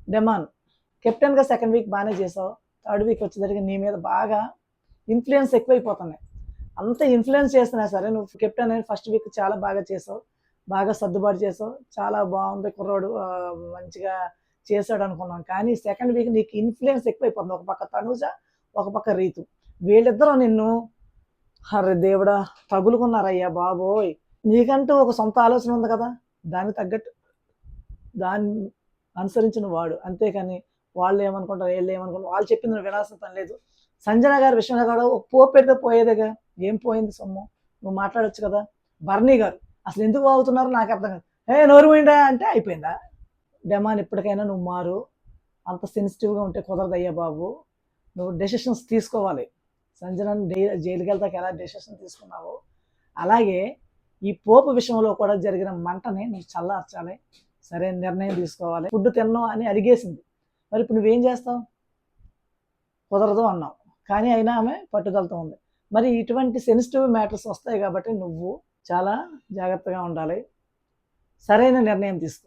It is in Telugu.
డెమాన్ కెప్టెన్గా సెకండ్ వీక్ బాగానే చేసావు, థర్డ్ వీక్ వచ్చేసరికి నీ మీద బాగా ఇన్ఫ్లుయెన్స్ ఎక్కువైపోతున్నాయి. అంత ఇన్ఫ్లుయెన్స్ చేస్తున్నా సరే నువ్వు కెప్టెన్ అని ఫస్ట్ వీక్ చాలా బాగా చేసావు, బాగా సర్దుబాటు చేసావు, చాలా బాగుంది కుర్రాడు, మంచిగా చేశాడు అనుకున్నాం. కానీ సెకండ్ వీక్ నీకు ఇన్ఫ్లుయెన్స్ ఎక్కువైపోతుంది. ఒక పక్క తనుజ, ఒక పక్క రీతు, వీళ్ళిద్దరూ నిన్ను హర్రే దేవుడా తగులుకున్నారయ్యా బాబోయ్. నీకంటూ ఒక సొంత ఆలోచన ఉంది కదా, దానికి తగ్గట్టు దాన్ని అనుసరించిన వాడు, అంతేకాని వాళ్ళు ఏమనుకుంటారు వీళ్ళు ఏమనుకుంటారు వాళ్ళు చెప్పింది నువ్వు వినాల్సిన పని లేదు. సంజన గారి విషయంలో కూడా ఒక పోపు పెడితే పోయేదేగా, ఏం పోయింది సొమ్ము, నువ్వు మాట్లాడొచ్చు కదా. బర్నీ గారు అసలు ఎందుకు బాగుతున్నారో నాకు అర్థం కాదు. నోరు పోయిందా అంటే అయిపోయిందా. డెమాన్ ఇప్పటికైనా నువ్వు మారు, అంత సెన్సిటివ్గా ఉంటే కుదరదయ్యా బాబు, నువ్వు డెసిషన్స్ తీసుకోవాలి. సంజనని జైలుకి వెళ్తాక ఎలా డెసిషన్ తీసుకున్నావో అలాగే ఈ పోపు విషయంలో కూడా జరిగిన మంటని నువ్వు చల్లార్చాలి, సరైన నిర్ణయం తీసుకోవాలి. ఫుడ్ తిన్నావు అని అడిగేసింది, మరి ఇప్పుడు నువ్వేం చేస్తావు, కుదరదు అన్నావు, కానీ అయినా ఆమె పట్టుదలతో ఉంది. మరి ఇటువంటి సెన్సిటివ్ మ్యాటర్స్ వస్తాయి కాబట్టి నువ్వు చాలా జాగ్రత్తగా ఉండాలి, సరైన నిర్ణయం తీసుకో.